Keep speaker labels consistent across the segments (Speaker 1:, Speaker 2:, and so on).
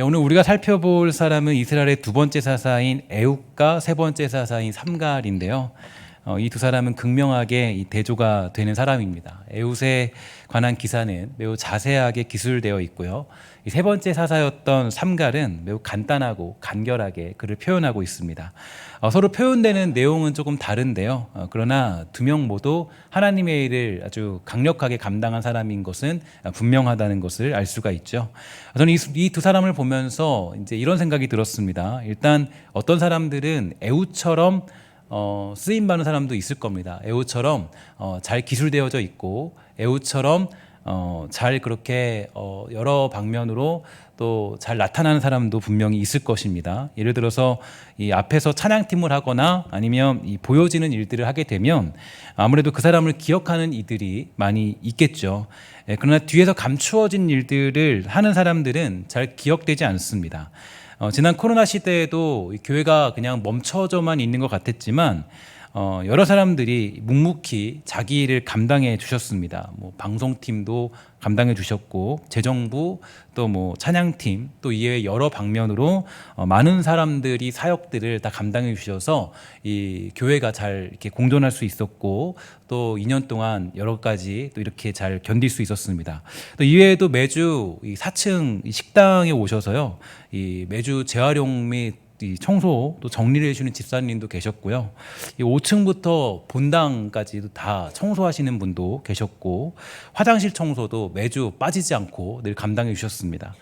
Speaker 1: 오늘 우리가 살펴볼 사람은 이스라엘의 두 번째 사사인 에욱과 세 번째 사사인 삼갈인데요. 이 두 사람은 극명하게 이 대조가 되는 사람입니다. 에웃에 관한 기사는 매우 자세하게 기술되어 있고요. 이 세 번째 사사였던 삼갈은 매우 간단하고 간결하게 그를 표현하고 있습니다. 서로 표현되는 내용은 조금 다른데요. 그러나 두 명 모두 하나님의 일을 아주 강력하게 감당한 사람인 것은 분명하다는 것을 알 수가 있죠. 저는 이 두 사람을 보면서 이제 이런 생각이 들었습니다. 일단 어떤 사람들은 에웃처럼 쓰임 받는 사람도 있을 겁니다. 에웃처럼 잘 기술되어져 있고 에웃처럼 잘 그렇게 여러 방면으로 또 잘 나타나는 사람도 분명히 있을 것입니다. 예를 들어서 이 앞에서 찬양팀을 하거나 아니면 이 보여지는 일들을 하게 되면 아무래도 그 사람을 기억하는 이들이 많이 있겠죠. 그러나 뒤에서 감추어진 일들을 하는 사람들은 잘 기억되지 않습니다. 지난 코로나 시대에도 교회가 그냥 멈춰져만 있는 것 같았지만 여러 사람들이 묵묵히 자기 일을 감당해 주셨습니다. 방송팀도 감당해 주셨고 재정부 또 찬양팀 또 이외 여러 방면으로 많은 사람들이 사역들을 다 감당해 주셔서 이 교회가 잘 이렇게 공존할 수 있었고 또 2년 동안 여러 가지 또 이렇게 잘 견딜 수 있었습니다. 또 이외에도 매주 이 4층 식당에 오셔서요, 이 매주 재활용 및 이 청소 또 정리를 해주는 집사님도 계셨고요. 이 5층부터 본당까지도 다 청소하시는 분도 계셨고 화장실 청소도 매주 빠지지 않고 늘 감당해 주셨습니다.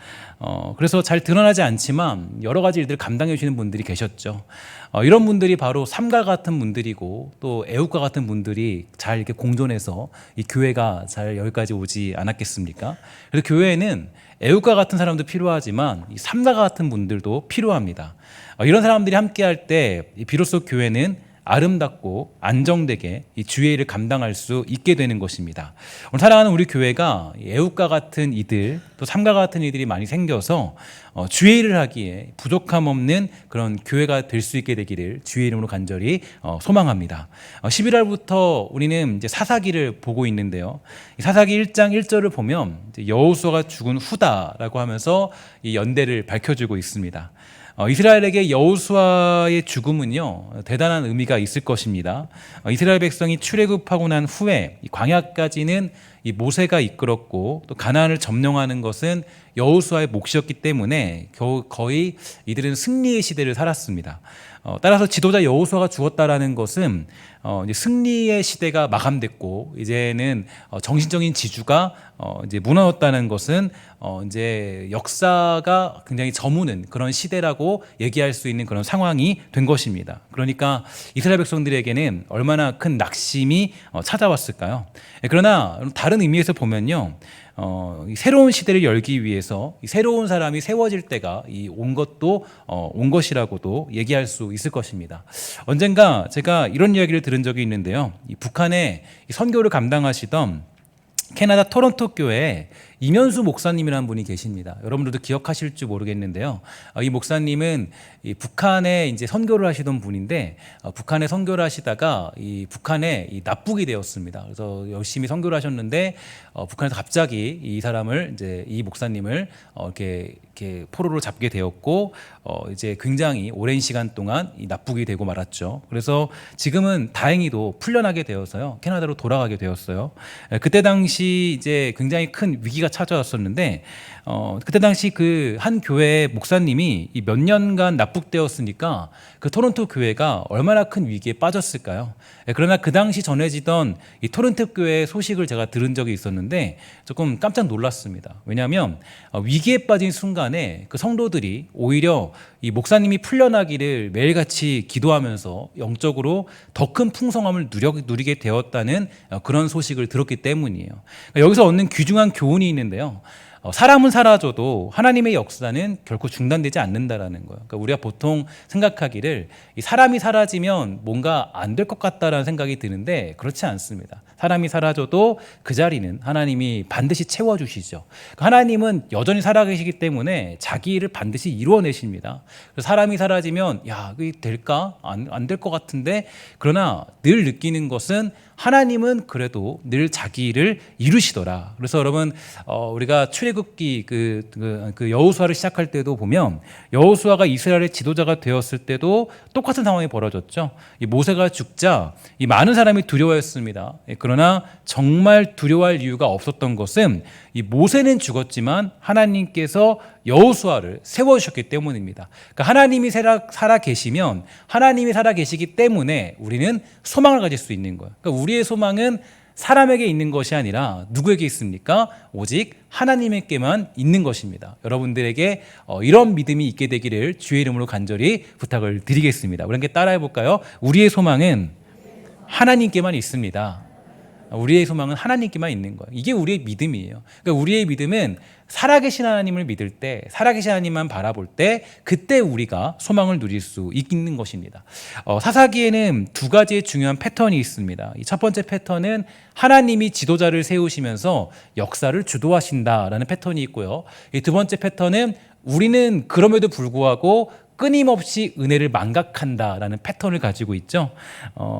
Speaker 1: 그래서 잘 드러나지 않지만 여러 가지 일들을 감당해 주시는 분들이 계셨죠. 이런 분들이 바로 삼갈 같은 분들이고 또 애국과 같은 분들이 잘 이렇게 공존해서 이 교회가 잘 여기까지 오지 않았겠습니까? 그래서 교회에는 애국과 같은 사람도 필요하지만 이 삼가 같은 분들도 필요합니다. 이런 사람들이 함께할 때 비로소 교회는 아름답고 안정되게 이 주의 일을 감당할 수 있게 되는 것입니다. 오늘 사랑하는 우리 교회가 애국과 같은 이들 또 삼가 같은 이들이 많이 생겨서 주의 일을 하기에 부족함 없는 그런 교회가 될 수 있게 되기를 주의 이름으로 간절히 소망합니다. 11월부터 우리는 이제 사사기를 보고 있는데요. 사사기 1장 1절을 보면 여호수아가 죽은 후다라고 하면서 이 연대를 밝혀주고 있습니다. 이스라엘에게 여호수아의 죽음은요 대단한 의미가 있을 것입니다. 이스라엘 백성이 출애굽하고 난 후에 이 광야까지는 이 모세가 이끌었고 또 가나안을 점령하는 것은 여호수아의 몫이었기 때문에 거의 이들은 승리의 시대를 살았습니다. 따라서 지도자 여호수아가 죽었다라는 것은 이제 승리의 시대가 마감됐고 이제는 정신적인 지주가 이제 무너졌다는 것은 이제 역사가 굉장히 저무는 그런 시대라고 얘기할 수 있는 그런 상황이 된 것입니다. 그러니까 이스라엘 백성들에게는 얼마나 큰 낙심이 찾아왔을까요? 그러나 다른 의미에서 보면요. 새로운 시대를 열기 위해서 새로운 사람이 세워질 때가 온 것도 온 것이라고도 얘기할 수 있을 것입니다. 언젠가 제가 이런 이야기를 들은 적이 있는데요. 북한에 선교를 감당하시던 캐나다 토론토 교회에 이면수 목사님이라는 분이 계십니다. 여러분들도 기억하실지 모르겠는데요. 이 목사님은 이 북한에 이제 선교를 하시던 분인데 북한에 선교를 하시다가 이 북한에 납북이 되었습니다. 그래서 열심히 선교를 하셨는데 북한에서 갑자기 이 목사님을 이렇게 포로로 잡게 되었고 이제 굉장히 오랜 시간 동안 납북이 되고 말았죠. 그래서 지금은 다행히도 풀려나게 되어서요 캐나다로 돌아가게 되었어요. 그때 당시 이제 굉장히 큰 위기가 찾아왔었는데 그때 당시 그 한 교회 목사님이 몇 년간 납북되었으니까 그 토론토 교회가 얼마나 큰 위기에 빠졌을까요? 그러나 그 당시 전해지던 이 토론토 교회의 소식을 제가 들은 적이 있었는데 조금 깜짝 놀랐습니다. 왜냐하면 위기에 빠진 순간에 그 성도들이 오히려 이 목사님이 풀려나기를 매일같이 기도하면서 영적으로 더 큰 풍성함을 누리게 되었다는 그런 소식을 들었기 때문이에요. 여기서 얻는 귀중한 교훈이 있는데요. 사람은 사라져도 하나님의 역사는 결코 중단되지 않는다라는 거예요. 그러니까 우리가 보통 생각하기를 이 사람이 사라지면 뭔가 안 될 것 같다라는 생각이 드는데 그렇지 않습니다. 사람이 사라져도 그 자리는 하나님이 반드시 채워주시죠. 하나님은 여전히 살아계시기 때문에 자기 일을 반드시 이루어내십니다. 사람이 사라지면 이게 될까? 안 될 것 같은데 그러나 늘 느끼는 것은 하나님은 그래도 늘 자기 일을 이루시더라. 그래서 여러분 우리가 출애굽기 그 여호수아를 시작할 때도 보면 여호수아가 이스라엘의 지도자가 되었을 때도 똑같은 상황이 벌어졌죠. 이 모세가 죽자 이 많은 사람이 두려워했습니다. 그러나 정말 두려워할 이유가 없었던 것은 이 모세는 죽었지만 하나님께서 여호수아를 세워주셨기 때문입니다. 그러니까 하나님이 살아 계시면 하나님이 살아 계시기 때문에 우리는 소망을 가질 수 있는 거예요. 그러니까 우리의 소망은 사람에게 있는 것이 아니라 누구에게 있습니까? 오직 하나님에게만 있는 것입니다. 여러분들에게 이런 믿음이 있게 되기를 주의 이름으로 간절히 부탁을 드리겠습니다. 우리 함께 따라해 볼까요? 우리의 소망은 하나님께만 있습니다. 우리의 소망은 하나님께만 있는 거예요. 이게 우리의 믿음이에요. 그러니까 우리의 믿음은 살아계신 하나님을 믿을 때, 살아계신 하나님만 바라볼 때, 그때 우리가 소망을 누릴 수 있는 것입니다. 사사기에는 두 가지의 중요한 패턴이 있습니다. 이 첫 번째 패턴은 하나님이 지도자를 세우시면서 역사를 주도하신다라는 패턴이 있고요. 이 두 번째 패턴은 우리는 그럼에도 불구하고 끊임없이 은혜를 망각한다라는 패턴을 가지고 있죠.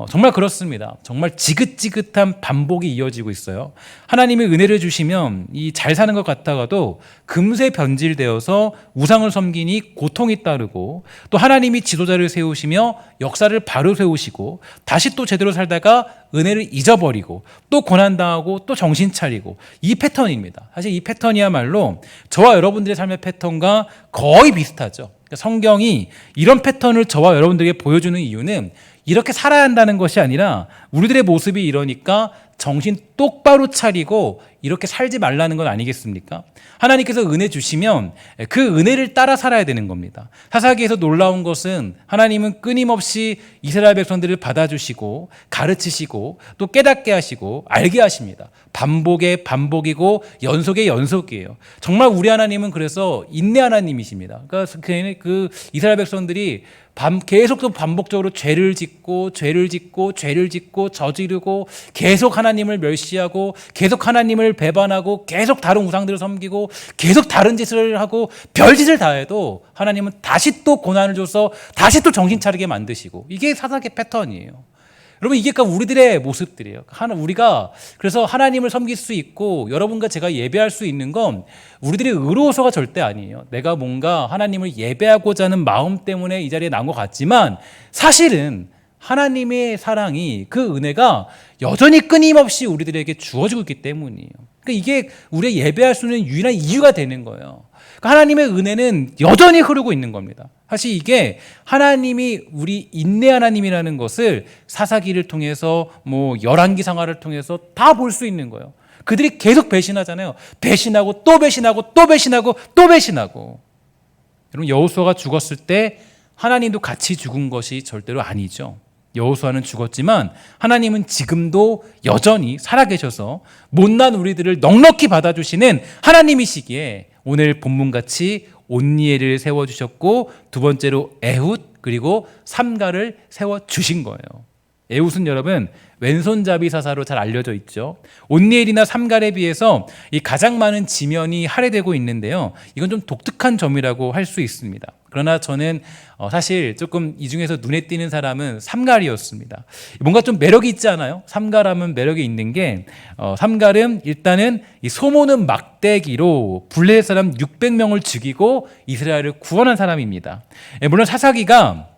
Speaker 1: 정말 그렇습니다. 정말 지긋지긋한 반복이 이어지고 있어요. 하나님이 은혜를 주시면 이 잘 사는 것 같다가도 금세 변질되어서 우상을 섬기니 고통이 따르고, 또 하나님이 지도자를 세우시며 역사를 바로 세우시고 다시 또 제대로 살다가 은혜를 잊어버리고 또 고난당하고 또 정신 차리고, 이 패턴입니다. 사실 이 패턴이야말로 저와 여러분들의 삶의 패턴과 거의 비슷하죠. 성경이 이런 패턴을 저와 여러분들에게 보여주는 이유는 이렇게 살아야 한다는 것이 아니라 우리들의 모습이 이러니까 정신 똑바로 차리고 이렇게 살지 말라는 건 아니겠습니까? 하나님께서 은혜 주시면 그 은혜를 따라 살아야 되는 겁니다. 사사기에서 놀라운 것은 하나님은 끊임없이 이스라엘 백성들을 받아주시고 가르치시고 또 깨닫게 하시고 알게 하십니다. 반복의 반복이고 연속의 연속이에요. 정말 우리 하나님은 그래서 인내 하나님이십니다. 그러니까 그 이스라엘 백성들이 계속 또 반복적으로 죄를 짓고 저지르고 계속 하나님을 멸시하고 계속 하나님을 배반하고 계속 다른 우상들을 섬기고 계속 다른 짓을 하고 별짓을 다 해도 하나님은 다시 또 고난을 줘서 다시 또 정신 차리게 만드시고, 이게 사사기의 패턴이에요. 여러분, 이게 그러니까 우리들의 모습들이에요. 우리가 그래서 하나님을 섬길 수 있고 여러분과 제가 예배할 수 있는 건 우리들이 의로워서가 절대 아니에요. 내가 뭔가 하나님을 예배하고자 하는 마음 때문에 이 자리에 나온 것 같지만 사실은 하나님의 사랑이, 그 은혜가 여전히 끊임없이 우리들에게 주어지고 있기 때문이에요. 그러니까 이게 우리가 예배할 수 있는 유일한 이유가 되는 거예요. 그러니까 하나님의 은혜는 여전히 흐르고 있는 겁니다. 사실 이게 하나님이 우리 인내 하나님이라는 것을 사사기를 통해서 열왕기 상하를 통해서 다 볼 수 있는 거예요. 그들이 계속 배신하잖아요. 배신하고 또 배신하고 또 배신하고 또 배신하고. 여러분, 여호수아가 죽었을 때 하나님도 같이 죽은 것이 절대로 아니죠. 여호수아는 죽었지만 하나님은 지금도 여전히 살아계셔서 못난 우리들을 넉넉히 받아주시는 하나님이시기에 오늘 본문같이 온니엘을 세워주셨고, 두 번째로 에훗, 그리고 삼가를 세워주신 거예요. 에훗은 여러분 왼손잡이 사사로 잘 알려져 있죠. 온니엘이나 삼갈에 비해서 이 가장 많은 지면이 할애되고 있는데요, 이건 좀 독특한 점이라고 할 수 있습니다. 그러나 저는 사실 조금 이 중에서 눈에 띄는 사람은 삼갈이었습니다. 뭔가 좀 매력이 있지 않아요? 삼갈하면 매력이 있는 게 삼갈은 일단은 이 소모는 막대기로 블레셋 사람 600명을 죽이고 이스라엘을 구원한 사람입니다. 물론 사사기가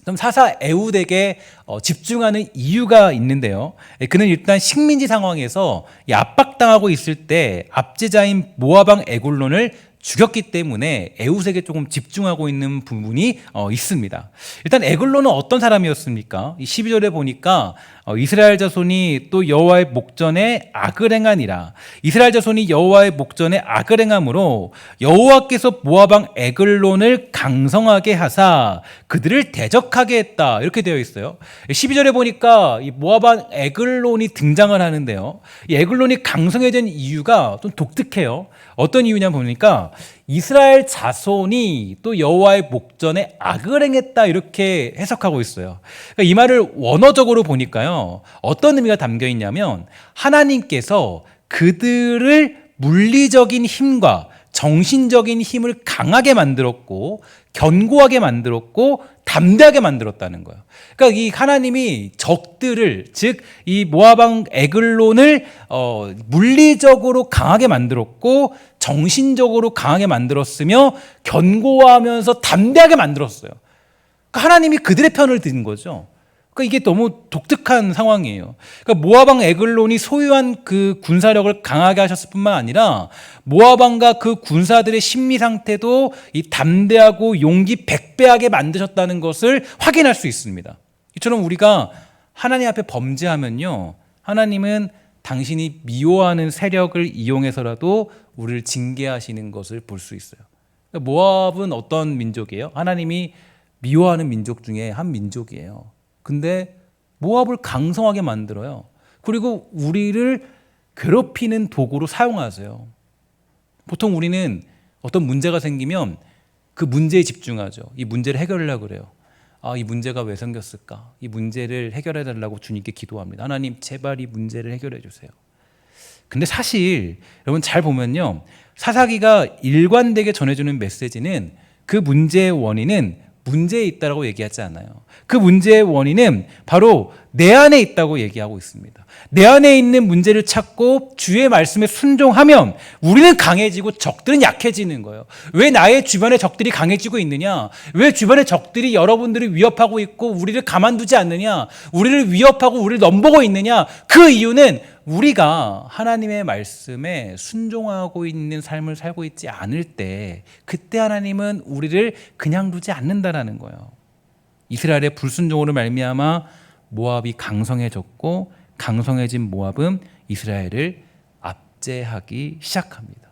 Speaker 1: 좀 사사 에훗에게 집중하는 이유가 있는데요, 그는 일단 식민지 상황에서 압박당하고 있을 때 압제자인 모압왕 에글론을 죽였기 때문에 에훗에게 조금 집중하고 있는 부분이 있습니다. 일단 에글론은 어떤 사람이었습니까? 12절에 보니까 이스라엘 자손이 또 여호와의 목전에 악을 행하니라. 이스라엘 자손이 여호와의 목전에 악을 행함으로 여호와께서 모압왕 에글론을 강성하게 하사 그들을 대적하게 했다, 이렇게 되어 있어요. 12절에 보니까 이 모압왕 에글론이 등장을 하는데요, 이 에글론이 강성해진 이유가 좀 독특해요. 어떤 이유냐 보니까 이스라엘 자손이 또 여호와의 목전에 악을 행했다, 이렇게 해석하고 있어요. 그러니까 이 말을 원어적으로 보니까요, 어떤 의미가 담겨 있냐면 하나님께서 그들을 물리적인 힘과 정신적인 힘을 강하게 만들었고 견고하게 만들었고 담대하게 만들었다는 거예요. 그러니까 이 하나님이 적들을, 즉 이 모압 왕 에글론을 물리적으로 강하게 만들었고 정신적으로 강하게 만들었으며 견고하면서 담대하게 만들었어요. 그러니까 하나님이 그들의 편을 든 거죠. 그러니까 이게 너무 독특한 상황이에요. 그러니까 모압 왕 에글론이 소유한 그 군사력을 강하게 하셨을 뿐만 아니라 모압 왕과 그 군사들의 심리 상태도 이 담대하고 용기 백배하게 만드셨다는 것을 확인할 수 있습니다. 이처럼 우리가 하나님 앞에 범죄하면요, 하나님은 당신이 미워하는 세력을 이용해서라도 우리를 징계하시는 것을 볼 수 있어요. 그러니까 모압은 어떤 민족이에요? 하나님이 미워하는 민족 중에 한 민족이에요. 근데 모압을 강성하게 만들어요. 그리고 우리를 괴롭히는 도구로 사용하세요. 보통 우리는 어떤 문제가 생기면 그 문제에 집중하죠. 이 문제를 해결하려고 그래요. 이 문제가 왜 생겼을까? 이 문제를 해결해 달라고 주님께 기도합니다. 하나님, 제발 이 문제를 해결해 주세요. 근데 사실 여러분 잘 보면요, 사사기가 일관되게 전해주는 메시지는 그 문제의 원인은 문제에 있다고 얘기하지 않아요. 그 문제의 원인은 바로 내 안에 있다고 얘기하고 있습니다. 내 안에 있는 문제를 찾고 주의 말씀에 순종하면 우리는 강해지고 적들은 약해지는 거예요. 왜 나의 주변의 적들이 강해지고 있느냐? 왜 주변의 적들이 여러분들을 위협하고 있고 우리를 가만두지 않느냐? 우리를 위협하고 우리를 넘보고 있느냐? 그 이유는 우리가 하나님의 말씀에 순종하고 있는 삶을 살고 있지 않을 때, 그때 하나님은 우리를 그냥 두지 않는다라는 거예요. 이스라엘의 불순종으로 말미암아 모압이 강성해졌고, 강성해진 모압은 이스라엘을 압제하기 시작합니다.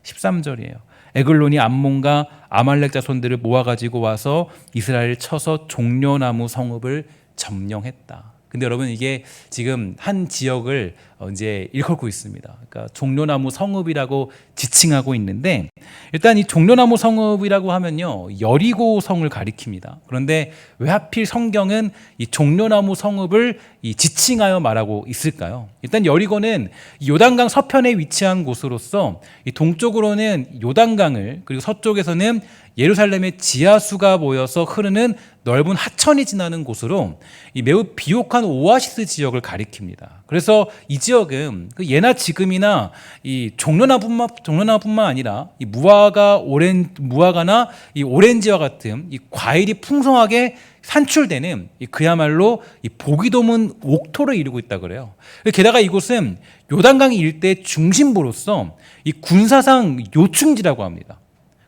Speaker 1: 13절이에요. 에글론이 암몬과 아말렉 자손들을 모아가지고 와서 이스라엘을 쳐서 종려나무 성읍을 점령했다. 근데 여러분, 이게 지금 한 지역을 이제 일컬고 있습니다. 그러니까 종려나무 성읍이라고 지칭하고 있는데, 일단 이 종려나무 성읍이라고 하면요, 여리고 성을 가리킵니다. 그런데 왜 하필 성경은 이 종려나무 성읍을 이 지칭하여 말하고 있을까요? 일단 여리고는 요단강 서편에 위치한 곳으로서 이 동쪽으로는 요단강을, 그리고 서쪽에서는 예루살렘의 지하수가 모여서 흐르는 넓은 하천이 지나는 곳으로 이 매우 비옥한 오아시스 지역을 가리킵니다. 그래서 이 지역은 그 예나 지금이나 이 종려나무뿐만 아니라 이 무화과나 이 오렌지와 같은 이 과일이 풍성하게 산출되는 그야말로 이 보기 드문 옥토를 이루고 있다 그래요. 게다가 이곳은 요단강 일대 중심부로서 이 군사상 요충지라고 합니다.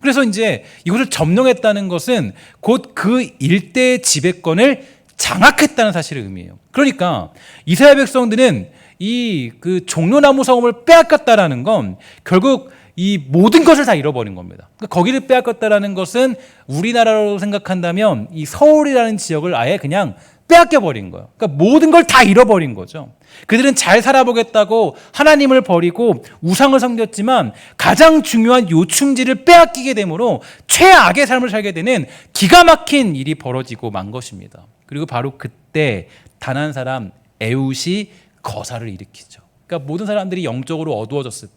Speaker 1: 그래서 이제 이곳을 점령했다는 것은 곧 그 일대의 지배권을 장악했다는 사실을 의미해요. 그러니까 이스라엘 백성들은 이 그 종려나무 성읍을 빼앗겼다라는 건 결국 이 모든 것을 다 잃어버린 겁니다. 그러니까 거기를 빼앗겼다라는 것은 우리나라로 생각한다면 이 서울이라는 지역을 아예 그냥 빼앗겨버린 거예요. 그러니까 모든 걸 다 잃어버린 거죠. 그들은 잘 살아보겠다고 하나님을 버리고 우상을 섬겼지만 가장 중요한 요충지를 빼앗기게 되므로 최악의 삶을 살게 되는 기가 막힌 일이 벌어지고 만 것입니다. 그리고 바로 그때 단 한 사람 에훗이 거사를 일으키죠. 그러니까 모든 사람들이 영적으로 어두워졌을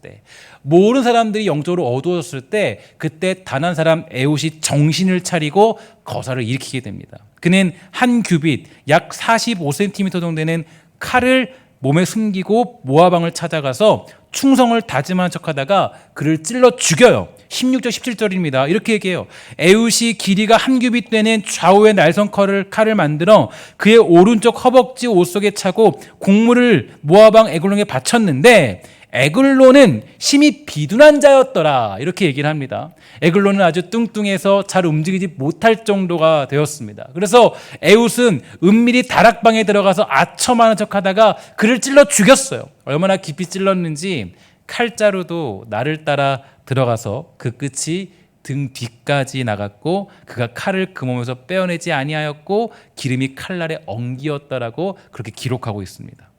Speaker 1: 때, 그때 단 한 사람 에훗이 정신을 차리고 거사를 일으키게 됩니다. 그는 한 규빗, 약 45cm 정도 되는 칼을 몸에 숨기고 모압 왕을 찾아가서 충성을 다짐한 척하다가 그를 찔러 죽여요. 16절 17절입니다. 이렇게 얘기해요. 에훗이 길이가 한 규빗 되는 좌우의 날선 칼을 만들어 그의 오른쪽 허벅지 옷 속에 차고 곡물을 모압 왕 에글론에게 바쳤는데 에글론은 심히 비둔한 자였더라. 이렇게 얘기를 합니다. 에글론은 아주 뚱뚱해서 잘 움직이지 못할 정도가 되었습니다. 그래서 에훗은 은밀히 다락방에 들어가서 아첨하는 척하다가 그를 찔러 죽였어요. 얼마나 깊이 찔렀는지 칼자루도 나를 따라 들어가서 그 끝이 등 뒤까지 나갔고 그가 칼을 그 몸에서 빼어내지 아니하였고 기름이 칼날에 엉기었다라고 그렇게 기록하고 있습니다.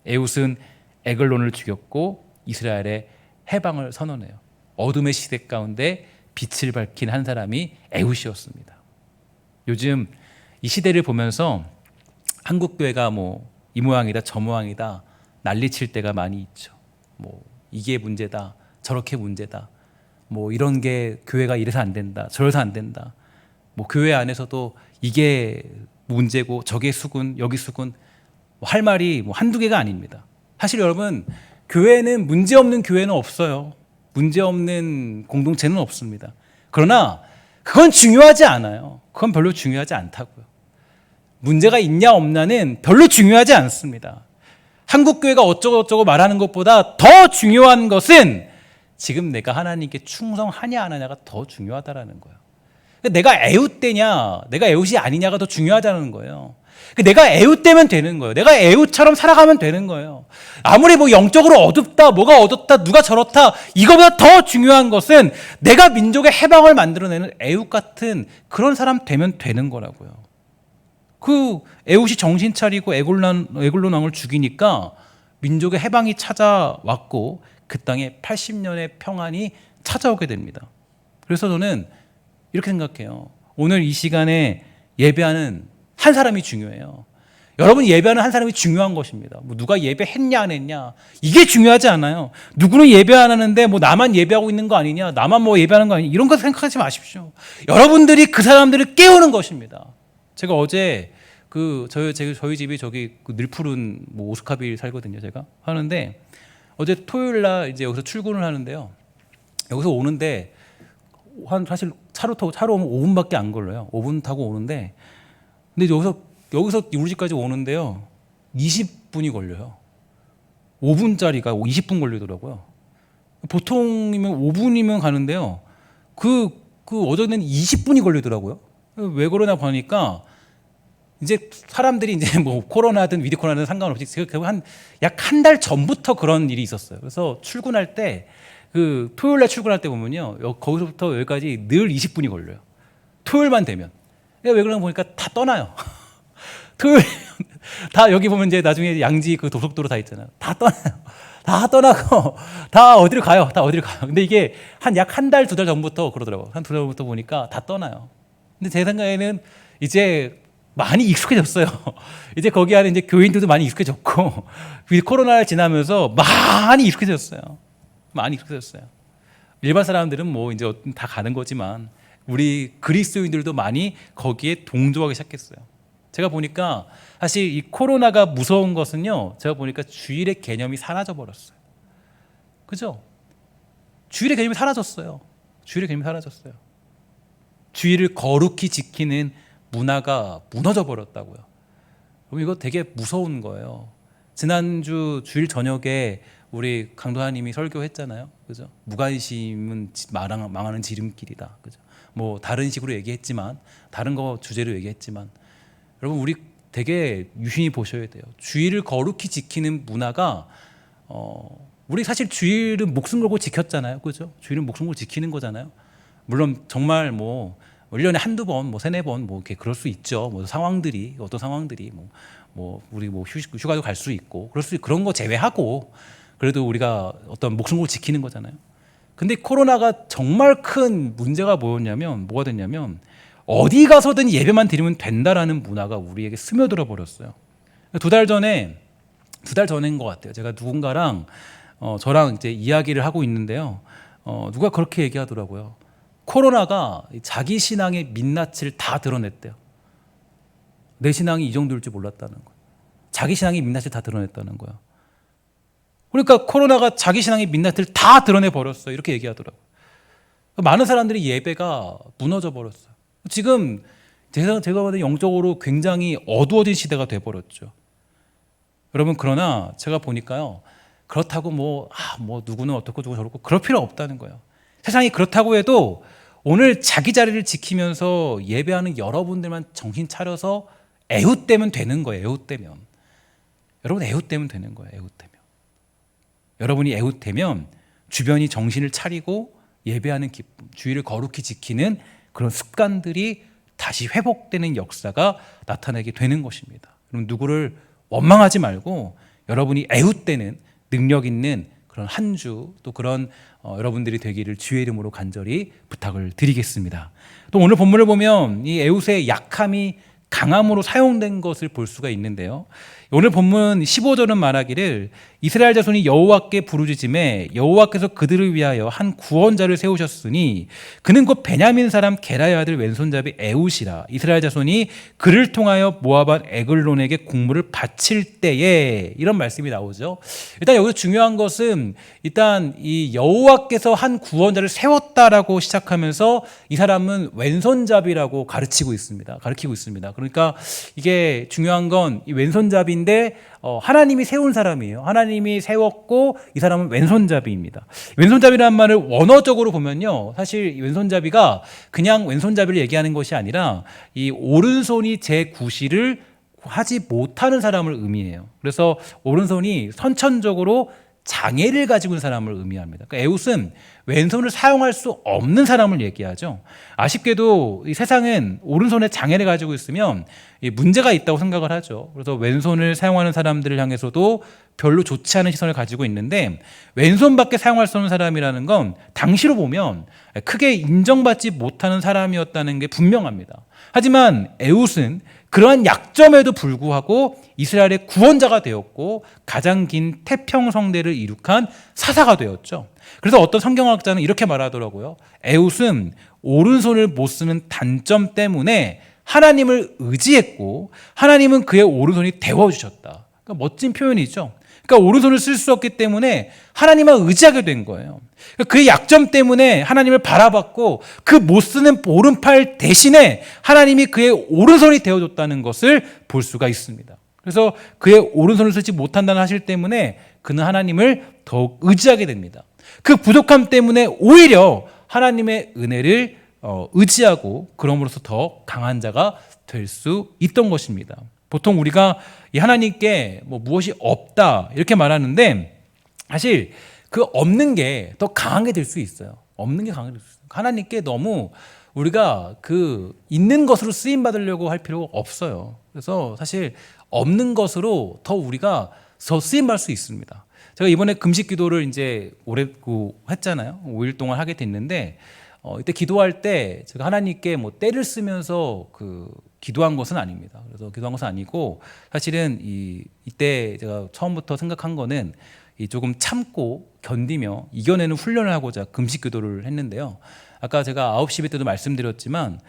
Speaker 1: 에훗은 에글론을 죽였고 이스라엘의 해방을 선언해요. 어둠의 시대 가운데 빛을 밝힌 한 사람이 에훗이었습니다. 요즘 이 시대를 보면서 한국 교회가 이 모양이다 저 모양이다 난리칠 때가 많이 있죠. 이게 문제다, 저렇게 문제다, 이런 게 교회가 이래서 안 된다, 저래서 안 된다. 뭐 교회 안에서도 이게 문제고 저게 수군 여기 수군 할 말이 뭐 한두 개가 아닙니다. 사실 여러분 교회는 문제 없는 교회는 없어요. 문제 없는 공동체는 없습니다. 그러나 그건 중요하지 않아요. 그건 별로 중요하지 않다고요. 문제가 있냐 없냐는 별로 중요하지 않습니다. 한국교회가 어쩌고 말하는 것보다 더 중요한 것은 지금 내가 하나님께 충성하냐 안 하냐가 더 중요하다라는 거예요. 내가 애웃되냐 내가 애웃이 아니냐가 더 중요하다는 거예요. 내가 애웃되면 되는 거예요. 내가 애웃처럼 살아가면 되는 거예요. 아무리 뭐 영적으로 어둡다 뭐가 어둡다 누가 저렇다 이거보다 더 중요한 것은 내가 민족의 해방을 만들어내는 애웃 같은 그런 사람 되면 되는 거라고요. 그 애웃이 정신 차리고 에골론 왕을 죽이니까 민족의 해방이 찾아왔고 그 땅에 80년의 평안이 찾아오게 됩니다. 그래서 저는 이렇게 생각해요. 오늘 이 시간에 예배하는 한 사람이 중요해요. 여러분 예배하는 한 사람이 중요한 것입니다. 뭐 누가 예배했냐 안 했냐 이게 중요하지 않아요. 누구는 예배 안 하는데 뭐 나만 예배하고 있는 거 아니냐 나만 뭐 예배하는 거 아니냐 이런 거 생각하지 마십시오. 여러분들이 그 사람들을 깨우는 것입니다. 제가 어제 저희 집이 저기 늘푸른 뭐 오스카빌 살거든요. 제가 하는데 어제 토요일 날 이제 여기서 출근을 하는데요. 여기서 오는데 사실 차로 오면 5분밖에 안 걸려요. 5분 타고 오는데 근데 여기서 우리 집까지 오는데요. 20분이 걸려요. 5분짜리가 20분 걸리더라고요. 보통이면 5분이면 가는데요. 어제는 20분이 걸리더라고요. 왜 그러나 보니까 이제 사람들이 이제 뭐 코로나든 위드 코로나든 상관없이 약 한 달 전부터 그런 일이 있었어요. 그래서 출근할 때 토요일 날 출근할 때 보면요. 거기서부터 여기까지 늘 20분이 걸려요. 토요일만 되면. 왜 그러나 보니까 다 떠나요. 토요일 다 여기 보면 이제 나중에 양지 그 도속도로 다 있잖아요. 다 떠나요. 다 떠나고 다 어디로 가요. 근데 이게 약 한 달, 두 달 전부터 그러더라고요. 한 두 달 전부터 보니까 다 떠나요. 근데 제 생각에는 이제 많이 익숙해졌어요. 이제 거기 안에 이제 교인들도 많이 익숙해졌고 코로나를 지나면서 많이 익숙해졌어요. 일반 사람들은 뭐 이제 다 가는 거지만 우리 그리스도인들도 많이 거기에 동조하기 시작했어요. 제가 보니까 사실 이 코로나가 무서운 것은요. 제가 보니까 주일의 개념이 사라져 버렸어요. 그죠? 주일의 개념이 사라졌어요. 주일을 거룩히 지키는 문화가 무너져 버렸다고요. 그럼 이거 되게 무서운 거예요. 지난주 주일 저녁에 우리 강도사님이 설교했잖아요. 그죠? 무관심은 망하는 지름길이다. 그죠? 뭐 다른 식으로 얘기했지만 다른 거 주제로 얘기했지만 여러분 우리 되게 유심히 보셔야 돼요. 주일을 거룩히 지키는 문화가 우리 사실 주일은 목숨 걸고 지켰잖아요. 그죠? 주일은 목숨 걸고 지키는 거잖아요. 물론 정말 뭐 1년에 한두 번, 뭐 세네 번, 뭐 이렇게 그럴 수 있죠. 뭐 어떤 상황들이 우리 휴가도 갈 수 있고 그런 거 제외하고 그래도 우리가 어떤 목숨을 지키는 거잖아요. 근데 코로나가 정말 큰 문제가 뭐가 됐냐면 어디 가서든 예배만 드리면 된다라는 문화가 우리에게 스며들어 버렸어요. 두 달 전인 것 같아요. 제가 누군가랑 저랑 이제 이야기를 하고 있는데요. 누가 그렇게 얘기하더라고요. 코로나가 자기 신앙의 민낯을 다 드러냈대요. 내 신앙이 이 정도일 줄 몰랐다는 거예요. 자기 신앙의 민낯을 다 드러냈다는 거예요. 그러니까 코로나가 자기 신앙의 민낯을 다 드러내 버렸어요. 이렇게 얘기하더라고요. 많은 사람들이 예배가 무너져 버렸어요. 지금 제가 보는 영적으로 굉장히 어두워진 시대가 돼 버렸죠. 여러분 그러나 제가 보니까요. 그렇다고 뭐 누구는 어떻고 누구 저렇고 그럴 필요 없다는 거예요. 세상이 그렇다고 해도 오늘 자기 자리를 지키면서 예배하는 여러분들만 정신 차려서 애웃되면 되는 거예요. 여러분 애웃되면 되는 거예요. 여러분이 애웃되면 주변이 정신을 차리고 예배하는 기쁨, 주의를 거룩히 지키는 그런 습관들이 다시 회복되는 역사가 나타나게 되는 것입니다. 그럼 누구를 원망하지 말고 여러분이 애웃되는 능력 있는 그런 한 주 또 그런 여러분들이 되기를 주의 이름으로 간절히 부탁을 드리겠습니다. 또 오늘 본문을 보면 이 애웃의 약함이 강함으로 사용된 것을 볼 수가 있는데요. 오늘 본문 15절은 말하기를 이스라엘 자손이 여호와께 부르짖음에 여호와께서 그들을 위하여 한 구원자를 세우셨으니 그는 곧 베냐민 사람 게라의 아들 왼손잡이 에웃이라. 이스라엘 자손이 그를 통하여 모압 왕 에글론에게 국물을 바칠 때에, 이런 말씀이 나오죠. 일단 여기서 중요한 것은 일단 이 여호와께서 한 구원자를 세웠다라고 시작하면서 이 사람은 왼손잡이라고 가르치고 있습니다. 그러니까 이게 중요한 건 이 왼손잡이인데 하나님이 세운 사람이에요. 하나님이 세웠고 이 사람은 왼손잡이입니다. 왼손잡이라는 말을 원어적으로 보면요, 사실 이 왼손잡이가 그냥 왼손잡이를 얘기하는 것이 아니라 이 오른손이 제9시를 하지 못하는 사람을 의미해요. 그래서 오른손이 선천적으로 장애를 가지고 있는 사람을 의미합니다. 그러니까 에웃은 왼손을 사용할 수 없는 사람을 얘기하죠. 아쉽게도 이 세상은 오른손에 장애를 가지고 있으면 문제가 있다고 생각을 하죠. 그래서 왼손을 사용하는 사람들을 향해서도 별로 좋지 않은 시선을 가지고 있는데, 왼손밖에 사용할 수 없는 사람이라는 건 당시로 보면 크게 인정받지 못하는 사람이었다는 게 분명합니다. 하지만 에웃은 그러한 약점에도 불구하고 이스라엘의 구원자가 되었고 가장 긴 태평성대를 이룩한 사사가 되었죠. 그래서 어떤 성경학자는 이렇게 말하더라고요. 에웃은 오른손을 못 쓰는 단점 때문에 하나님을 의지했고 하나님은 그의 오른손이 되어주셨다. 그러니까 멋진 표현이죠. 그러니까 오른손을 쓸 수 없기 때문에 하나님을 의지하게 된 거예요. 그의 약점 때문에 하나님을 바라봤고 그 못 쓰는 오른팔 대신에 하나님이 그의 오른손이 되어줬다는 것을 볼 수가 있습니다. 그래서 그의 오른손을 쓰지 못한다는 사실 때문에 그는 하나님을 더욱 의지하게 됩니다. 그 부족함 때문에 오히려 하나님의 은혜를 의지하고 그럼으로써 더 강한 자가 될 수 있던 것입니다. 보통 우리가 이 하나님께 무엇이 없다 이렇게 말하는데, 사실 그 없는 게 더 강하게 될 수 있어요. 없는 게 강하게 될 수 있어요. 하나님께 너무 우리가 그 있는 것으로 쓰임 받으려고 할 필요가 없어요. 그래서 사실 없는 것으로 더 우리가 더 쓰임 받을 수 있습니다. 제가 이번에 금식 기도를 이제 오래 했잖아요. 5일 동안 하게 됐는데, 이때 기도할 때 제가 하나님께 때를 쓰면서 기도한 것은 아닙니다. 그래서 기도한 것은 아니고, 사실은 이때 제가 처음부터 생각한 거는 조금 참고 견디며 이겨내는 훈련을 하고자 금식 기도를 했는데요. 아까 제가 9시 예배 때도 말씀드렸지만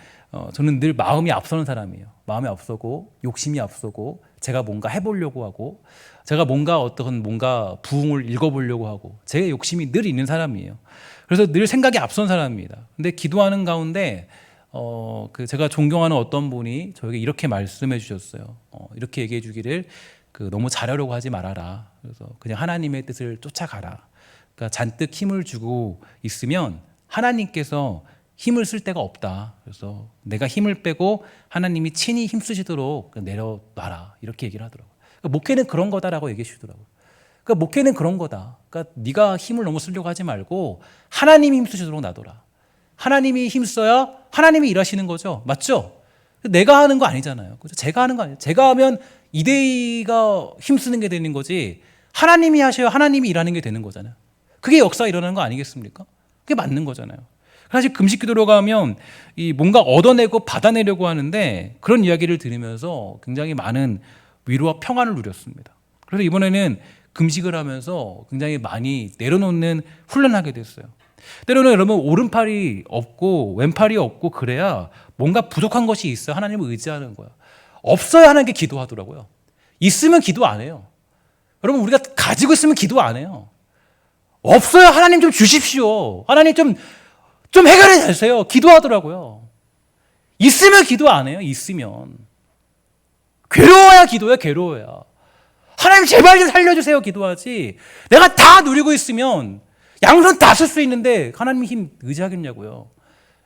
Speaker 1: 저는 늘 마음이 앞서는 사람이에요. 마음이 앞서고 욕심이 앞서고 제가 뭔가 해보려고 하고 제가 뭔가 부흥을 읽어보려고 하고 제 욕심이 늘 있는 사람이에요. 그래서 늘 생각이 앞선 사람입니다. 근데 기도하는 가운데 제가 존경하는 어떤 분이 저에게 이렇게 말씀해 주셨어요. 이렇게 얘기해 주기를 너무 잘하려고 하지 말아라. 그래서 그냥 하나님의 뜻을 쫓아가라. 그러니까 잔뜩 힘을 주고 있으면 하나님께서 힘을 쓸 데가 없다. 그래서 내가 힘을 빼고 하나님이 친히 힘쓰시도록 내려놔라. 이렇게 얘기를 하더라고요. 그러니까 목회는 그런 거다라고 얘기해 주더라고요. 그러니까 목회는 그런 거다. 그러니까 네가 힘을 너무 쓰려고 하지 말고 하나님이 힘쓰시도록 놔둬라. 하나님이 힘써야 하나님이 일하시는 거죠. 맞죠? 내가 하는 거 아니잖아요. 그죠? 제가 하는 거 아니에요. 제가 하면 이데이가 힘쓰는 게 되는 거지 하나님이 하셔야 하나님이 일하는 게 되는 거잖아요. 그게 역사가 일어나는 거 아니겠습니까? 그게 맞는 거잖아요. 사실 금식 기도로 가면 뭔가 얻어내고 받아내려고 하는데 그런 이야기를 들으면서 굉장히 많은 위로와 평안을 누렸습니다. 그래서 이번에는 금식을 하면서 굉장히 많이 내려놓는 훈련하게 됐어요. 때로는 여러분 오른팔이 없고 왼팔이 없고 그래야 뭔가 부족한 것이 있어야 하나님을 의지하는 거야. 없어야 하나님께 기도하더라고요. 있으면 기도 안 해요. 여러분 우리가 가지고 있으면 기도 안 해요. 없어야 하나님 좀 주십시오. 하나님 좀 해결해 주세요. 기도하더라고요. 있으면 기도 안 해요. 있으면. 괴로워야 기도해. 괴로워야. 하나님 제발 좀 살려주세요. 기도하지. 내가 다 누리고 있으면 양손 다 쓸 수 있는데 하나님 힘 의지하겠냐고요.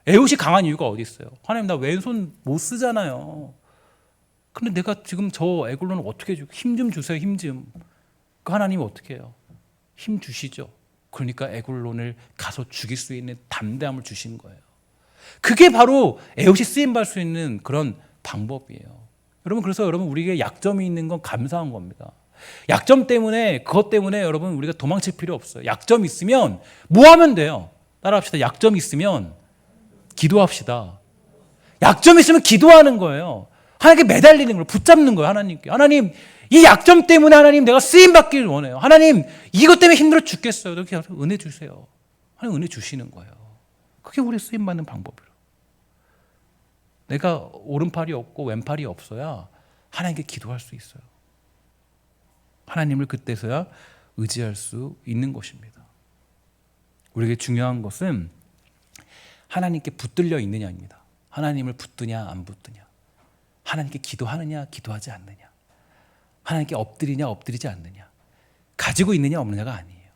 Speaker 1: 에웃이 강한 이유가 어디 있어요? 하나님 나 왼손 못 쓰잖아요. 근데 내가 지금 저 에글론을 어떻게 해줄까? 힘 좀 주세요. 힘 좀. 그 하나님이 어떻게 해요? 힘 주시죠. 그러니까 에글론을 가서 죽일 수 있는 담대함을 주신 거예요. 그게 바로 에웃이 쓰임받을 수 있는 그런 방법이에요. 여러분 그래서 여러분 우리에게 약점이 있는 건 감사한 겁니다. 약점 때문에 그것 때문에 여러분 우리가 도망칠 필요 없어요. 약점 있으면 뭐 하면 돼요? 따라합시다. 약점 있으면 기도합시다. 약점 있으면 기도하는 거예요. 하나님께 매달리는 걸 붙잡는 거예요. 하나님께. 하나님, 이 약점 때문에 하나님 내가 쓰임 받기를 원해요. 하나님, 이것 때문에 힘들어 죽겠어요. 이렇게 은혜 주세요. 하나님 은혜 주시는 거예요. 그게 우리 쓰임 받는 방법이에요. 내가 오른팔이 없고 왼팔이 없어야 하나님께 기도할 수 있어요. 하나님을 그때서야 의지할 수 있는 것입니다. 우리에게 중요한 것은 하나님께 붙들려 있느냐입니다. 하나님을 붙드냐 안 붙드냐, 하나님께 기도하느냐 기도하지 않느냐, 하나님께 엎드리냐 엎드리지 않느냐, 가지고 있느냐 없느냐가 아니에요.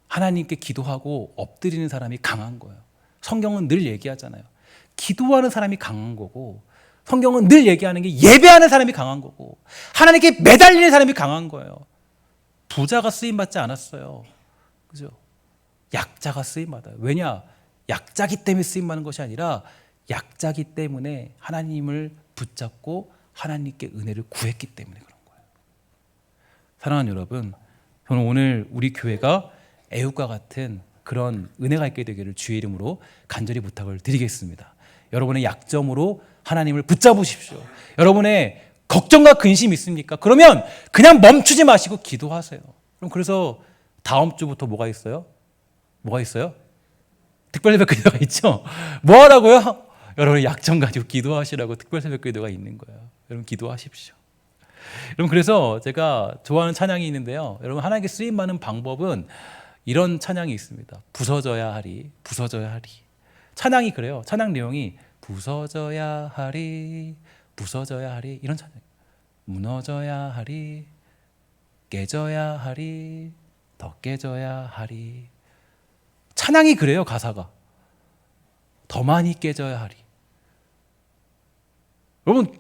Speaker 1: 하나님께 기도하고 엎드리는 사람이 강한 거예요. 성경은 늘 얘기하잖아요. 기도하는 사람이 강한 거고, 성경은 늘 얘기하는 게 예배하는 사람이 강한 거고, 하나님께 매달리는 사람이 강한 거예요. 부자가 쓰임받지 않았어요. 그죠? 약자가 쓰임받아요. 왜냐? 약자기 때문에 쓰임받는 것이 아니라 약자기 때문에 하나님을 붙잡고 하나님께 은혜를 구했기 때문에 그런 거예요. 사랑하는 여러분, 저는 오늘 우리 교회가 애국과 같은 그런 은혜가 있게 되기를 주의 이름으로 간절히 부탁을 드리겠습니다. 여러분의 약점으로 하나님을 붙잡으십시오. 여러분의 걱정과 근심이 있습니까? 그러면 그냥 멈추지 마시고 기도하세요. 그럼 그래서 다음 주부터 뭐가 있어요? 뭐가 있어요? 특별새벽 기도가 있죠? 뭐 하라고요? 여러분의 약점 가지고 기도하시라고 특별새벽 기도가 있는 거예요. 여러분 기도하십시오. 여러분, 그래서 제가 좋아하는 찬양이 있는데요. 여러분, 하나님께 쓰임받는 방법은 이런 찬양이 있습니다. 부서져야 하리, 부서져야 하리. 찬양이 그래요. 찬양 내용이 부서져야 하리, 부서져야 하리, 이런 찬양. 무너져야 하리, 깨져야 하리, 더 깨져야 하리. 찬양이 그래요. 가사가 더 많이 깨져야 하리. 여러분,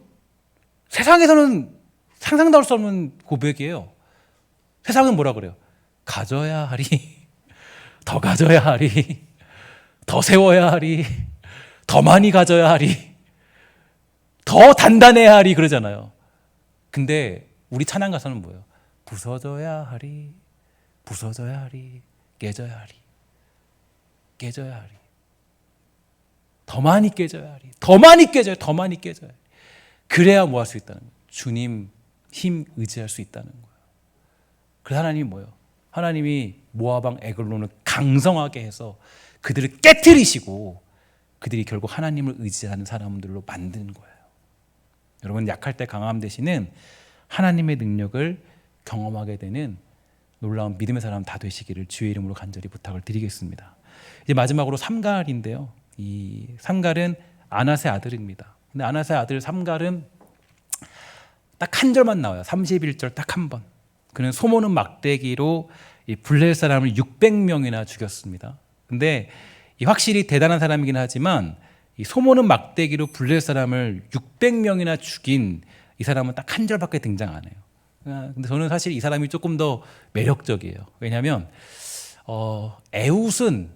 Speaker 1: 세상에서는 상상도 할 수 없는 고백이에요. 세상은 뭐라 그래요? 가져야 하리, 더 가져야 하리, 더 세워야 하리, 더 많이 가져야 하리, 더 단단해야 하리, 그러잖아요. 근데 우리 찬양 가사는 뭐예요? 부서져야 하리, 부서져야 하리, 깨져야 하리, 깨져야 하리, 더 많이 깨져야 하리, 더 많이 깨져야, 더 많이 깨져야 하리. 그래야 뭐 할 수 있다는 거예요? 주님 힘 의지할 수 있다는 거예요. 그래서 하나님이 뭐예요? 하나님이 모압 왕 에글론을 강성하게 해서 그들을 깨트리시고 그들이 결국 하나님을 의지하는 사람들로 만든 거예요. 여러분, 약할 때 강함 대신은 하나님의 능력을 경험하게 되는 놀라운 믿음의 사람 다 되시기를 주의 이름으로 간절히 부탁을 드리겠습니다. 이제 마지막으로 삼갈인데요. 이 삼갈은 아낫의 아들입니다. 근데 아낫의 아들 삼갈은 딱 한 절만 나와요. 31절 딱 한 번. 그는 소모는 막대기로 이 블레셋 사람을 600명이나 죽였습니다. 근데 이 확실히 대단한 사람이긴 하지만 이 소모는 막대기로 블레셋 사람을 600명이나 죽인 이 사람은 딱 한 절밖에 등장 안 해요. 근데 저는 사실 이 사람이 조금 더 매력적이에요. 왜냐하면 에훗은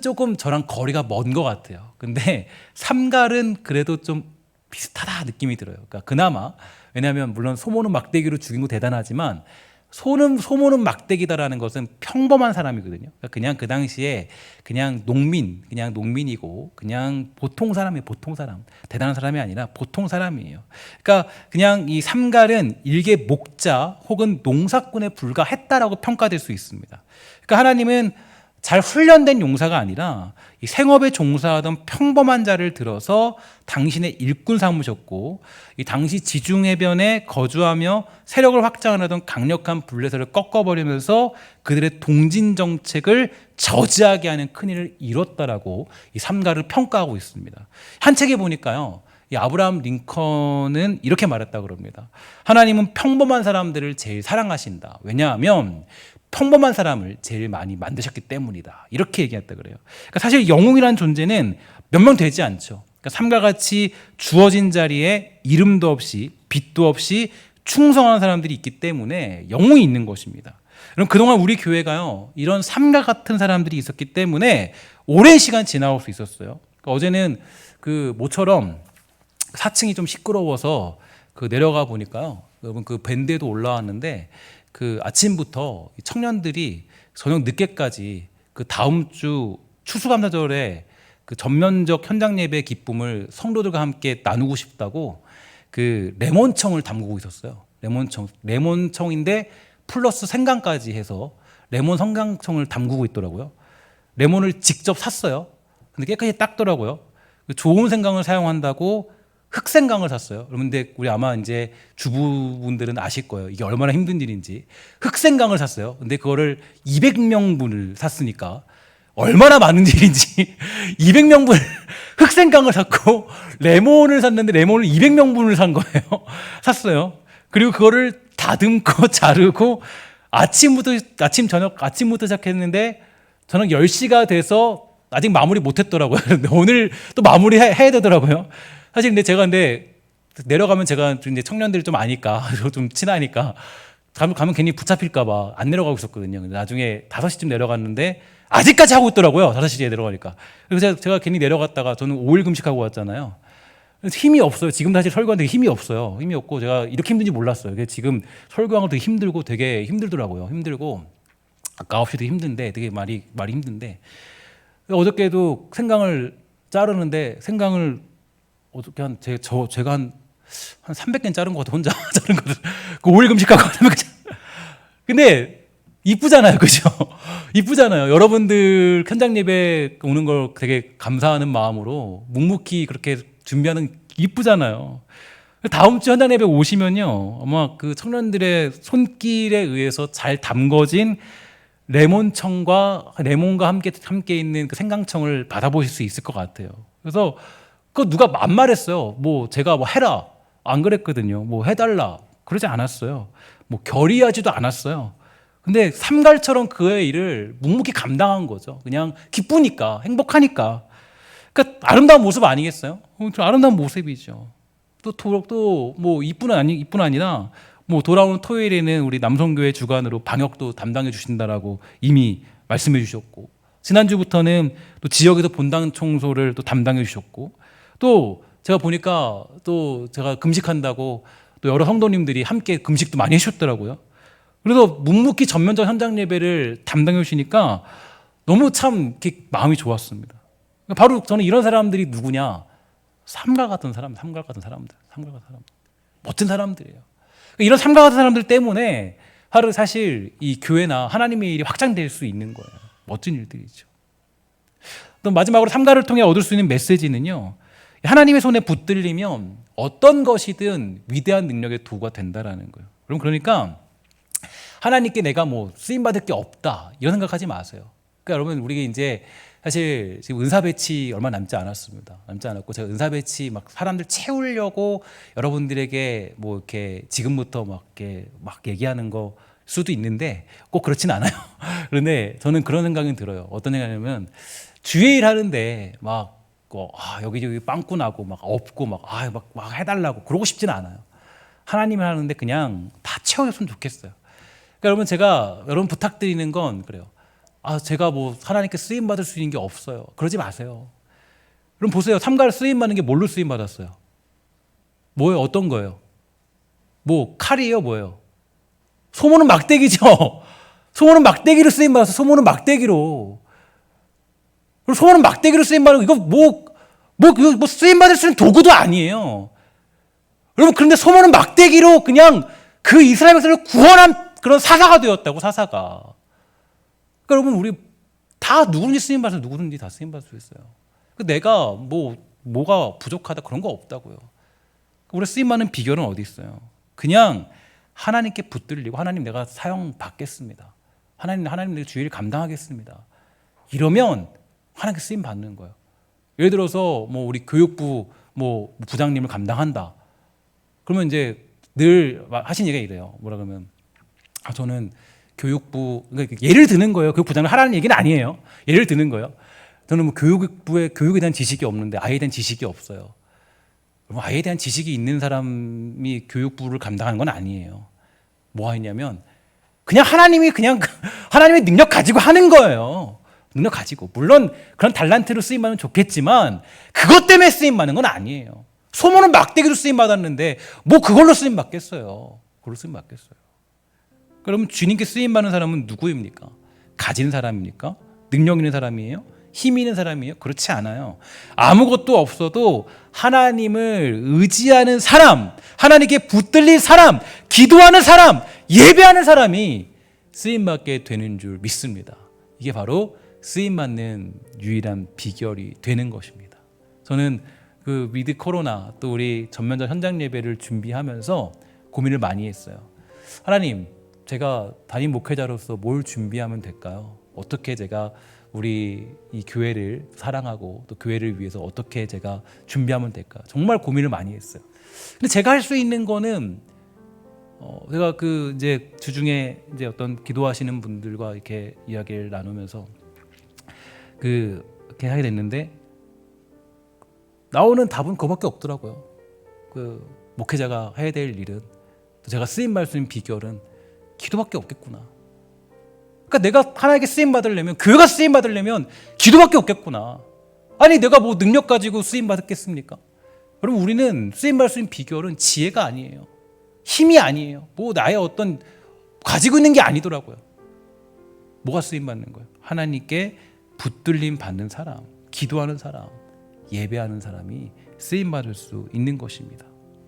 Speaker 1: 조금 저랑 거리가 먼 것 같아요. 근데 삼갈은 그래도 좀 비슷하다 느낌이 들어요. 그러니까 그나마, 왜냐하면 물론 소모는 막대기로 죽인 거 대단하지만 소모는 막대기다라는 것은 평범한 사람이거든요. 그러니까 그냥 그 당시에 그냥 농민이고 그냥 보통 사람이에요. 보통 사람, 대단한 사람이 아니라 보통 사람이에요. 그러니까 그냥 이 삼갈은 일개 목자 혹은 농사꾼에 불과했다라고 평가될 수 있습니다. 그러니까 하나님은 잘 훈련된 용사가 아니라 이 생업에 종사하던 평범한 자를 들어서 당신의 일꾼 삼으셨고, 이 당시 지중해변에 거주하며 세력을 확장하던 강력한 블레셋을 꺾어버리면서 그들의 동진 정책을 저지하게 하는 큰일을 이뤘다라고 이 삼갈을 평가하고 있습니다. 한 책에 보니까요, 이 아브라함 링컨은 이렇게 말했다고 그럽니다. 하나님은 평범한 사람들을 제일 사랑하신다. 왜냐하면 평범한 사람을 제일 많이 만드셨기 때문이다. 이렇게 얘기했다 그래요. 그러니까 사실 영웅이라는 존재는 몇 명 되지 않죠. 그러니까 삼갈같이 주어진 자리에 이름도 없이 빛도 없이 충성하는 사람들이 있기 때문에 영웅이 있는 것입니다. 그럼 그동안 우리 교회가요, 이런 삼갈 같은 사람들이 있었기 때문에 오랜 시간 지나올 수 있었어요. 그러니까 어제는 그 모처럼 4층이 좀 시끄러워서 그 내려가 보니까요, 여러분 그 밴드에도 올라왔는데 그 아침부터 청년들이 저녁 늦게까지 그 다음 주 추수감사절에 그 전면적 현장 예배 기쁨을 성도들과 함께 나누고 싶다고 그 레몬청을 담그고 있었어요. 레몬청인데 플러스 생강까지 해서 레몬 성강청을 담그고 있더라고요. 레몬을 직접 샀어요. 근데 깨끗이 닦더라고요. 좋은 생강을 사용한다고 흑생강을 샀어요. 그런데 우리 아마 이제 주부분들은 아실 거예요. 이게 얼마나 힘든 일인지. 흑생강을 샀어요. 근데 그거를 200명분을 샀으니까 얼마나 많은 일인지 200명분 흑생강을 샀고 레몬을 샀는데 레몬을 200명분을 산 거예요. 샀어요. 그리고 그거를 다듬고 자르고 아침부터 시작했는데 저는 10시가 돼서 아직 마무리 못 했더라고요. 오늘 또 마무리 해야 되더라고요. 사실 근데 내려가면 제가 이제 청년들이 좀 아니까, 좀 친하니까, 가면 괜히 붙잡힐까봐 안 내려가고 있었거든요. 근데 나중에 5시쯤 내려갔는데, 아직까지 하고 있더라고요. 5시에 내려가니까. 그래서 제가 괜히 내려갔다가 저는 5일 금식하고 왔잖아요. 그래서 힘이 없어요. 지금 사실 설교하는데 힘이 없어요. 힘이 없고 제가 이렇게 힘든지 몰랐어요. 지금 설교하는 거 되게 힘들고 되게 힘들더라고요. 힘들고, 아까 9시도 힘든데, 되게 말이 힘든데, 어저께도 생강을 자르는데, 생강을 어떻게 제가 한 300개는 자른 것 같아. 혼자 자른 거를. 그 5일 금식하고 300개. 근데 이쁘잖아요. 그죠? 이쁘잖아요. 여러분들 현장 예배 오는 걸 되게 감사하는 마음으로 묵묵히 그렇게 준비하는 이쁘잖아요. 다음 주 현장 예배 오시면요. 아마 그 청년들의 손길에 의해서 잘 담궈진 레몬과 함께 있는 그 생강청을 받아보실 수 있을 것 같아요. 그래서 그거 누가 안 말했어요. 뭐 제가 뭐 해라 안 그랬거든요. 뭐 해달라 그러지 않았어요. 뭐 결의하지도 않았어요. 근데 삼갈처럼 그의 일을 묵묵히 감당한 거죠. 그냥 기쁘니까, 행복하니까. 그러니까 아름다운 모습 아니겠어요? 아름다운 모습이죠. 또 뭐 이뿐 아니라 뭐 돌아오는 토요일에는 우리 남성교회 주관으로 방역도 담당해 주신다라고 이미 말씀해 주셨고, 지난주부터는 또 지역에서 본당 청소를 또 담당해 주셨고, 또 제가 보니까 또 제가 금식한다고 또 여러 성도님들이 함께 금식도 많이 해주셨더라고요. 그래서 묵묵히 전면적 현장 예배를 담당해 주시니까 너무 참 이렇게 마음이 좋았습니다. 바로 저는 이런 사람들이 누구냐? 삼가 같은 사람들. 멋진 사람들이에요. 이런 삼가 같은 사람들 때문에 하루 사실 이 교회나 하나님의 일이 확장될 수 있는 거예요. 멋진 일들이죠. 또 마지막으로 삼가를 통해 얻을 수 있는 메시지는요. 하나님의 손에 붙들리면 어떤 것이든 위대한 능력의 도구가 된다라는 거예요. 그러니까 하나님께 내가 뭐 쓰임 받을 게 없다 이런 생각하지 마세요. 그러니까 여러분 우리 이제 사실 지금 은사 배치 얼마 남지 않았습니다. 남지 않았고 제가 은사 배치 막 사람들 채우려고 여러분들에게 뭐 이렇게 지금부터 막 얘기하는 거 수도 있는데 꼭 그렇진 않아요. 그런데 저는 그런 생각이 들어요. 어떤 생각이냐면 주일 하는데 여기저기 빵꾸 나고 막 없고 막 해달라고 그러고 싶지는 않아요. 하나님이 하는데 그냥 다 채워줬으면 좋겠어요. 그러니까 여러분 제가 여러분 부탁드리는 건 그래요. 제가 뭐 하나님께 쓰임 받을 수 있는 게 없어요. 그러지 마세요. 그럼 보세요. 삼가를 쓰임 받는 게 뭘로 쓰임 받았어요? 뭐예요? 어떤 거예요? 뭐 칼이에요? 뭐예요? 소모는 막대기죠. 소모는 막대기로 쓰임 받았어. 소모는 막대기로. 그리고 소모는 막대기로 쓰임 받고 이거 뭐 쓰임 받을 수 있는 도구도 아니에요. 여러분 그런데 소모는 막대기로 그냥 그 이스라엘 백성을 구원한 그런 사사가 되었다고 사사가. 그러니까 여러분 우리 다 누구든지 쓰임 받아서 누구든지 다 쓰임 받을 수 있어요. 내가 뭐가 부족하다 그런 거 없다고요. 우리 쓰임 받는 비결은 어디 있어요? 그냥 하나님께 붙들리고 하나님 내가 사용 받겠습니다. 하나님 내가 주의를 감당하겠습니다. 이러면 하나님께 쓰임 받는 거예요. 예를 들어서 뭐 우리 교육부 뭐 부장님을 감당한다. 그러면 이제 늘 하신 얘기가 이래요. 뭐라 그러면 저는 교육부 그러니까 예를 드는 거예요. 교육부장을 하라는 얘기는 아니에요. 예를 드는 거예요. 저는 뭐 교육에 대한 지식이 없는데 아이에 대한 지식이 없어요. 아이에 대한 지식이 있는 사람이 교육부를 감당하는 건 아니에요. 뭐 하냐면 그냥 하나님의 능력 가지고 하는 거예요. 능력 가지고. 물론 그런 달란트로 쓰임 받으면 좋겠지만 그것 때문에 쓰임 받는 건 아니에요. 소모는 막대기로 쓰임 받았는데 뭐 그걸로 쓰임 받겠어요. 그걸로 쓰임 받겠어요. 그러면 주님께 쓰임 받는 사람은 누구입니까? 가진 사람입니까? 능력 있는 사람이에요? 힘 있는 사람이에요? 그렇지 않아요. 아무것도 없어도 하나님을 의지하는 사람, 하나님께 붙들린 사람, 기도하는 사람, 예배하는 사람이 쓰임받게 되는 줄 믿습니다. 이게 바로 쓰임받는 유일한 비결이 되는 것입니다. 저는 그 위드 코로나 또 우리 전면전 현장 예배를 준비하면서 고민을 많이 했어요. 하나님, 제가 담임 목회자로서 뭘 준비하면 될까요? 어떻게 제가 우리 이 교회를 사랑하고 또 교회를 위해서 어떻게 제가 준비하면 될까? 정말 고민을 많이 했어요. 근데 제가 할 수 있는 거는 제가 그 이제 주중에 이제 어떤 기도하시는 분들과 이렇게 이야기를 나누면서 그렇게 하게 됐는데 나오는 답은 그거밖에 없더라고요. 그 목회자가 해야 될 일은 또 제가 쓰임 받을 수 있는 비결은 기도밖에 없겠구나. 그러니까 내가 하나님께 쓰임 받으려면, 교회가 쓰임 받으려면 기도밖에 없겠구나. 아니 내가 뭐 능력 가지고 쓰임 받겠습니까? 여러분, 우리는 쓰임 받을 수 있는 비결은 지혜가 아니에요. 힘이 아니에요. 뭐 나의 어떤 가지고 있는 게 아니더라고요. 뭐가 쓰임 받는 거예요? 하나님께 붙들림 받는 사람, 기도하는 사람, 예배하는 사람이 쓰임 받을 수 있는 것입니다.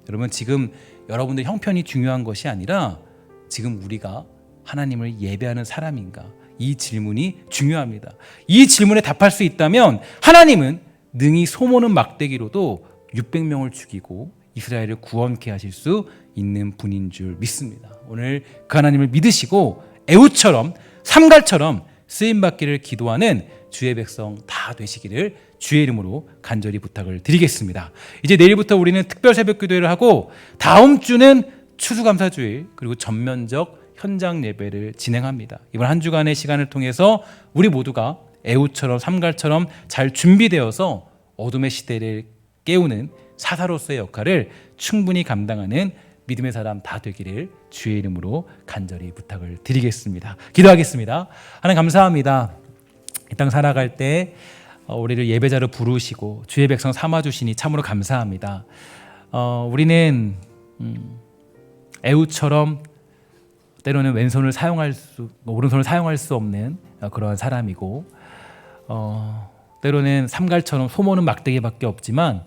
Speaker 1: 여러분, 지금 여러분들 형편이 중요한 것이 아니라 지금 우리가 하나님을 예배하는 사람인가, 이 질문이 중요합니다. 이 질문에 답할 수 있다면 하나님은 능히 소모는 막대기로도 600명을 죽이고 이스라엘을 구원케 하실 수 있는 분인 줄 믿습니다. 오늘 그 하나님을 믿으시고 에훗처럼 삼갈처럼 쓰임받기를 기도하는 주의 백성 다 되시기를 주의 이름으로 간절히 부탁을 드리겠습니다. 이제 내일부터 우리는 특별 새벽 기도회를 하고 다음 주는 추수감사주일 그리고 전면적 현장 예배를 진행합니다. 이번 한 주간의 시간을 통해서 우리 모두가 에훗처럼 삼갈처럼 잘 준비되어서 어둠의 시대를 깨우는 사사로서의 역할을 충분히 감당하는 믿음의 사람 다 되기를 주의 이름으로 간절히 부탁을 드리겠습니다. 기도하겠습니다. 하나님 감사합니다. 이 땅 살아갈 때 우리를 예배자로 부르시고 주의 백성 삼아주시니 참으로 감사합니다. 우리는 에훗처럼 때로는 왼손을 오른손을 사용할 수 없는 그러한 사람이고 때로는 삼갈처럼 소모는 막대기밖에 없지만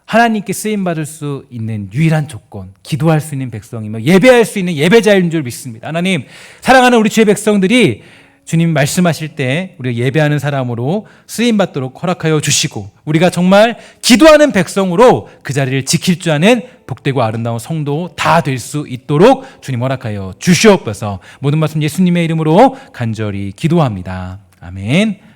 Speaker 1: 하나님께 쓰임받을 수 있는 유일한 조건, 기도할 수 있는 백성이며 예배할 수 있는 예배자인 줄 믿습니다. 하나님, 사랑하는 우리 주의 백성들이 주님 말씀하실 때 우리가 예배하는 사람으로 쓰임받도록 허락하여 주시고 우리가 정말 기도하는 백성으로 그 자리를 지킬 줄 아는 복되고 아름다운 성도 다 될 수 있도록 주님 허락하여 주시옵소서. 모든 말씀 예수님의 이름으로 간절히 기도합니다. 아멘.